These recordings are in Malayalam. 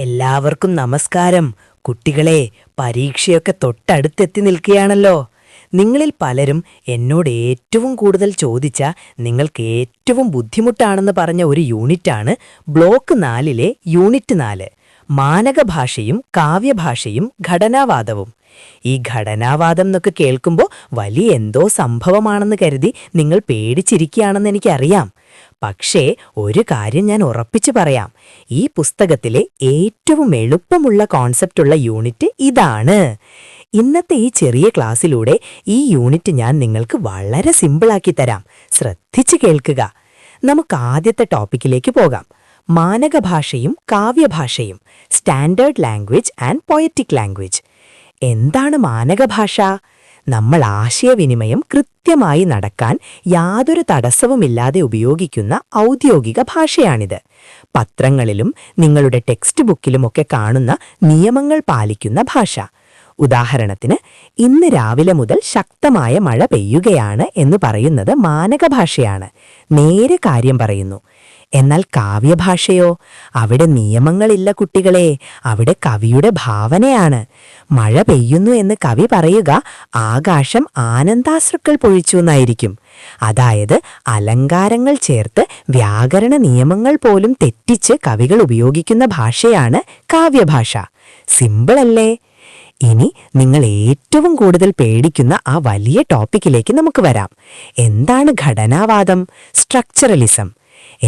എല്ലാവർക്കും നമസ്കാരം. കുട്ടികളെ, പരീക്ഷയൊക്കെ തൊട്ടടുത്തെത്തി നിൽക്കുകയാണല്ലോ. നിങ്ങളിൽ പലരും എന്നോട് ഏറ്റവും കൂടുതൽ ചോദിച്ച, നിങ്ങൾക്ക് ഏറ്റവും ബുദ്ധിമുട്ടാണെന്ന് പറഞ്ഞ ഒരു യൂണിറ്റാണ് ബ്ലോക്ക് 4-ലെ യൂണിറ്റ് 4, മാനകഭാഷയും കാവ്യഭാഷയും ഘടനാവാദവും. ഈ ഘടനാവാദം എന്നൊക്കെ കേൾക്കുമ്പോൾ വലിയ എന്തോ സംഭവമാണെന്ന് കരുതി നിങ്ങൾ പേടിച്ചിരിക്കുകയാണെന്ന് എനിക്കറിയാം. പക്ഷേ ഒരു കാര്യം ഞാൻ ഉറപ്പിച്ചു പറയാം, ഈ പുസ്തകത്തിലെ ഏറ്റവും എളുപ്പമുള്ള കോൺസെപ്റ്റുള്ള യൂണിറ്റ് ഇതാണ്. ഇന്നത്തെ ഈ ചെറിയ ക്ലാസ്സിലൂടെ ഈ യൂണിറ്റ് ഞാൻ നിങ്ങൾക്ക് വളരെ സിമ്പിളാക്കി തരാം. ശ്രദ്ധിച്ചു കേൾക്കുക. നമുക്ക് ആദ്യത്തെ ടോപ്പിക്കിലേക്ക് പോകാം. മാനകഭാഷയും കാവ്യഭാഷയും, standard language and poetic language. എന്താണ് മാനകഭാഷ? നമ്മൾ ആശയവിനിമയം കൃത്യമായി നടക്കാൻ യാതൊരു തടസ്സവുമില്ലാതെ ഉപയോഗിക്കുന്ന ഔദ്യോഗിക ഭാഷയാണിത്. പത്രങ്ങളിലും നിങ്ങളുടെ ടെക്സ്റ്റ് ബുക്കിലുമൊക്കെ കാണുന്ന നിയമങ്ങൾ പാലിക്കുന്ന ഭാഷ. ഉദാഹരണത്തിന്, ഇന്ന് രാവിലെ മുതൽ ശക്തമായ മഴ പെയ്യുകയാണ് എന്ന് പറയുന്നത് മാനകഭാഷയാണ്. നേരെ കാര്യം പറയുന്നു. എന്നാൽ കാവ്യഭാഷയോ? അവിടെ നിയമങ്ങളില്ല കുട്ടികളെ, അവിടെ കവിയുടെ ഭാവനയാണ്. മഴ പെയ്യുന്നു എന്ന് കവി പറയുക ആകാശം ആനന്ദാശ്രുക്കൾ പൊഴിച്ചു എന്നായിരിക്കും. അതായത് അലങ്കാരങ്ങൾ ചേർത്ത് വ്യാകരണ നിയമങ്ങൾ പോലും തെറ്റിച്ച് കവികൾ ഉപയോഗിക്കുന്ന ഭാഷയാണ് കാവ്യഭാഷ. സിമ്പിളല്ലേ? ഇനി നിങ്ങൾ ഏറ്റവും കൂടുതൽ പേടിക്കുന്ന ആ വലിയ ടോപ്പിക്കിലേക്ക് നമുക്ക് വരാം. എന്താണ് ഘടനാവാദം, സ്ട്രക്ചറലിസം?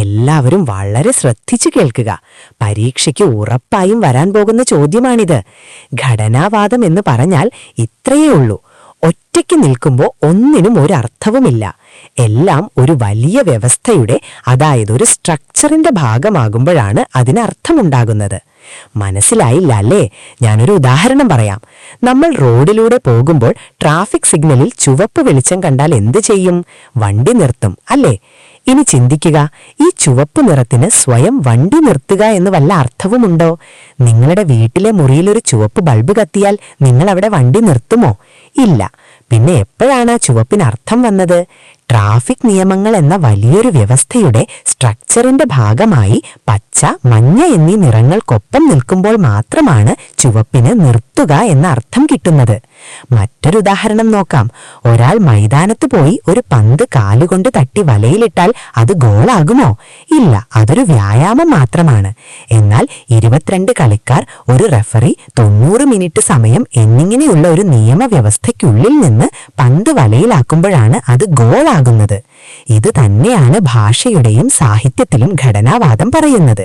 എല്ലാവരും വളരെ ശ്രദ്ധിച്ചു കേൾക്കുക. പരീക്ഷയ്ക്ക് ഉറപ്പായും വരാൻ പോകുന്ന ചോദ്യമാണിത്. ഘടനാവാദം എന്ന് പറഞ്ഞാൽ ഇത്രയേ ഉള്ളൂ. ഒറ്റയ്ക്ക് നിൽക്കുമ്പോൾ ഒന്നിനും ഒരർത്ഥവുമില്ല. എല്ലാം ഒരു വലിയ വ്യവസ്ഥയുടെ, അതായത് ഒരു സ്ട്രക്ചറിന്റെ ഭാഗമാകുമ്പോഴാണ് അതിനർത്ഥമുണ്ടാകുന്നത്. മനസ്സിലായില്ല അല്ലേ? ഞാനൊരു ഉദാഹരണം പറയാം. നമ്മൾ റോഡിലൂടെ പോകുമ്പോൾ ട്രാഫിക് സിഗ്നലിൽ ചുവപ്പ് വെളിച്ചം കണ്ടാൽ എന്ത് ചെയ്യും? വണ്ടി നിർത്തും അല്ലേ? ഇനി ചിന്തിക്കുക, ഈ ചുവപ്പ് നിറത്തിന് സ്വയം വണ്ടി നിർത്തുക എന്ന് വല്ല അർത്ഥവുമുണ്ടോ? നിങ്ങളുടെ വീട്ടിലെ മുറിയിലൊരു ചുവപ്പ് ബൾബ് കത്തിയാൽ നിങ്ങൾ അവിടെ വണ്ടി നിർത്തുമോ? ഇല്ല. പിന്നെ എപ്പോഴാണ് ചുവപ്പിന് അർത്ഥം വന്നത്? ട്രാഫിക് നിയമങ്ങൾ എന്ന വലിയൊരു വ്യവസ്ഥയുടെ സ്ട്രക്ചറിന്റെ ഭാഗമായി പച്ച, മഞ്ഞ എന്നീ നിറങ്ങൾക്കൊപ്പം നിൽക്കുമ്പോൾ മാത്രമാണ് ചുവപ്പിന് നിർത്തുക എന്ന അർത്ഥം കിട്ടുന്നത്. മറ്റൊരു ഉദാഹരണം നോക്കാം. ഒരാൾ മൈതാനത്ത് പോയി ഒരു പന്ത് കാലുകൊണ്ട് തട്ടി വലയിലിട്ടാൽ അത് ഗോളാകുമോ? ഇല്ല, അതൊരു വ്യായാമം മാത്രമാണ്. എന്നാൽ 22 കളിക്കാർ, ഒരു റെഫറി, 90 മിനിറ്റ് സമയം എന്നിങ്ങനെയുള്ള ഒരു നിയമവ്യവസ്ഥയ്ക്കുള്ളിൽ നിന്ന് പന്ത് വലയിലാക്കുമ്പോഴാണ് അത് ഗോളാകുന്നത്. ഇത് തന്നെയാണ് ഭാഷയുടെയും സാഹിത്യത്തിലും ഘടനാവാദം പറയുന്നത്.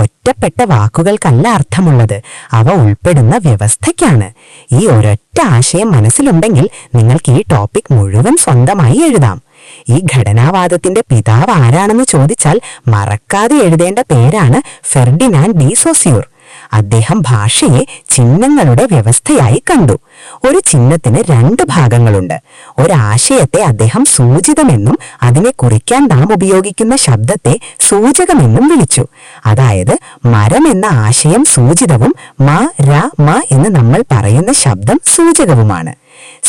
ഒറ്റപ്പെട്ട വാക്കുകൾക്കല്ല അർത്ഥമുള്ളത്, അവ ഉൾപ്പെടുന്ന വ്യവസ്ഥയ്ക്കാണ്. ഈ ഒരൊറ്റ ആശയം മനസ്സിലുണ്ടെങ്കിൽ നിങ്ങൾക്ക് ഈ ടോപ്പിക് മുഴുവൻ സ്വന്തമായി എഴുതാം. ഈ ഘടനാവാദത്തിന്റെ പിതാവ് ആരാണെന്ന് ചോദിച്ചാൽ മറക്കാതെ എഴുതേണ്ട പേരാണ് ഫെർഡിനാൻഡ് ഡി സോസ്യൂർ. അദ്ദേഹം ഭാഷയെ ചിഹ്നങ്ങളുടെ വ്യവസ്ഥയായി കണ്ടു. ഒരു ചിഹ്നത്തിന് 2 ഭാഗങ്ങളുണ്ട്. ഒരാശയത്തെ അദ്ദേഹം സൂചിതമെന്നും അതിനെ കുറിക്കാൻ നാം ഉപയോഗിക്കുന്ന ശബ്ദത്തെ സൂചകമെന്നും വിളിച്ചു. അതായത് മരം എന്ന ആശയം സൂചിതവും മ, ര, മ എന്ന് നമ്മൾ പറയുന്ന ശബ്ദം സൂചകവുമാണ്.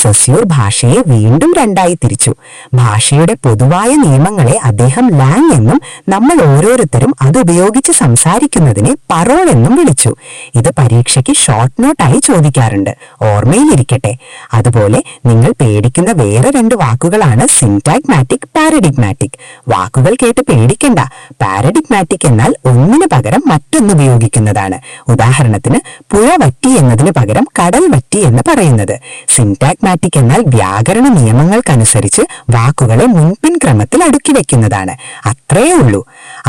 സൊസ്യൂർ ഭാഷയെ വീണ്ടും 2ആയി തിരിച്ചു. ഭാഷയുടെ പൊതുവായ നിയമങ്ങളെ അദ്ദേഹം ലാങ് എന്നും നമ്മൾ ഓരോരുത്തരും അതുപയോഗിച്ച് സംസാരിക്കുന്നതിനെ പറോൾ എന്നും വിളിച്ചു. ഇത് പരീക്ഷയ്ക്ക് ഷോർട്ട് നോട്ടായി ചോദിക്കാറുണ്ട്, ഓർമ്മയിലിരിക്കട്ടെ. അതുപോലെ നിങ്ങൾ പേടിക്കുന്ന വേറെ 2 വാക്കുകളാണ് സിന്റാഗ്മാറ്റിക്, പാരഡിഗ്മാറ്റിക്. വാക്കുകൾ കേട്ട് പേടിക്കണ്ട. പാരഡിഗ്മാറ്റിക് എന്നാൽ ഒന്നിന് പകരം മറ്റൊന്ന് ഉപയോഗിക്കുന്നതാണ്. ഉദാഹരണത്തിന്, പുഴ വറ്റി എന്നതിന് പകരം കടൽ വറ്റി എന്ന് പറയുന്നത്. സിന്റാഗ്മാറ്റിക് എന്നാൽ വ്യാകരണ നിയമങ്ങൾക്കനുസരിച്ച് വാക്കുകളെ മുൻപിൻ ക്രമത്തിൽ അടുക്കി വെക്കുന്നതാണ്. അത്രയേ ഉള്ളൂ.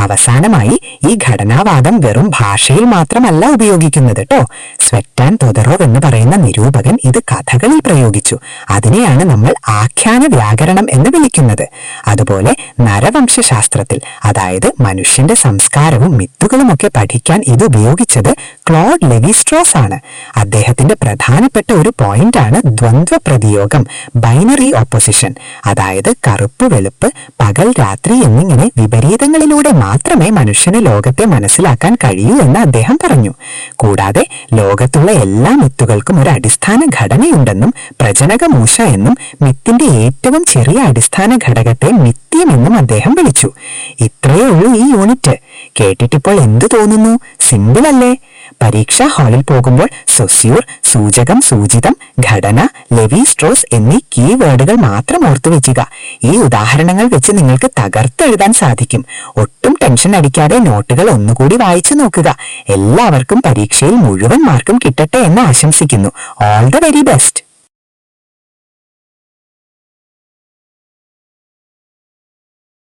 അവസാനമായി, ഈ ഘടനാവാദം വെറും ഭാഷയിൽ മാത്രമല്ല ഉപയോഗിക്കുന്നത് കേട്ടോ. സ്വെറ്റാൻ തൊദറോവ് എന്ന് പറയുന്ന നിരൂപകൻ ഇത് കഥകളിൽ പ്രയോഗിച്ചു. അതിനെയാണ് നമ്മൾ ആഖ്യാന വ്യാകരണം എന്ന് വിളിക്കുന്നത്. അതുപോലെ നരവംശാസ്ത്രത്തിൽ, അതായത് മനുഷ്യന്റെ സംസ്കാരവും മിത്തുകളുമൊക്കെ പഠിക്കാൻ ഇത് ഉപയോഗിച്ചത് ക്ലോഡ് ലെവി-സ്ട്രോസ് ആണ്. അദ്ദേഹത്തിന്റെ പ്രധാനപ്പെട്ട ഒരു പോയിന്റാണ് ദ്വന്ദ്വ പ്രതിയോഗം, ബൈനറി ഓപ്പോസിഷൻ. അതായത് കറുപ്പ് വെളുപ്പ്, പകൽ രാത്രി എന്നിങ്ങനെ വിപരീതങ്ങളിലൂടെ മാത്രമേ മനുഷ്യന് ലോകത്തെ മനസ്സിലാക്കാൻ കഴിയൂ എന്ന് അദ്ദേഹം പറഞ്ഞു. കൂടാതെ ലോകത്തുള്ള എല്ലാ മിത്തുകൾക്കും ഒരു അടിസ്ഥാന ഘടനയുണ്ടെന്നും പ്രജനകമൂഷ എന്നും മിത്തിന്റെ ഏറ്റവും ചെറിയ അടിസ്ഥാന ഘടകത്തെ മിഥ്യമെന്നും അദ്ദേഹം വിളിച്ചു. ഇത്രയേ ഉള്ളൂ ഈ യൂണിറ്റ്. കേട്ടിട്ടിപ്പോൾ എന്തു തോന്നുന്നു? സിമ്പിൾ അല്ലേ? പരീക്ഷാ ഹാളിൽ പോകുമ്പോൾ സൊസ്യൂർ, സൂചകം, സൂചിതം, ഘടന, ലെവി സ്ട്രോസ് എന്നീ കീവേഡുകൾ മാത്രം ഓർത്തു വെക്കുക. ഈ ഉദാഹരണങ്ങൾ വെച്ച് നിങ്ങൾക്ക് തകർത്തെഴുതാൻ സാധിക്കും. ഒട്ടും ടെൻഷൻ അടിക്കാതെ നോട്ടുകൾ ഒന്നുകൂടി വായിച്ചു നോക്കുക. എല്ലാവർക്കും പരീക്ഷയിൽ മുഴുവൻ മാർക്കും കിട്ടട്ടെ എന്ന് ആശംസിക്കുന്നു. All the very best.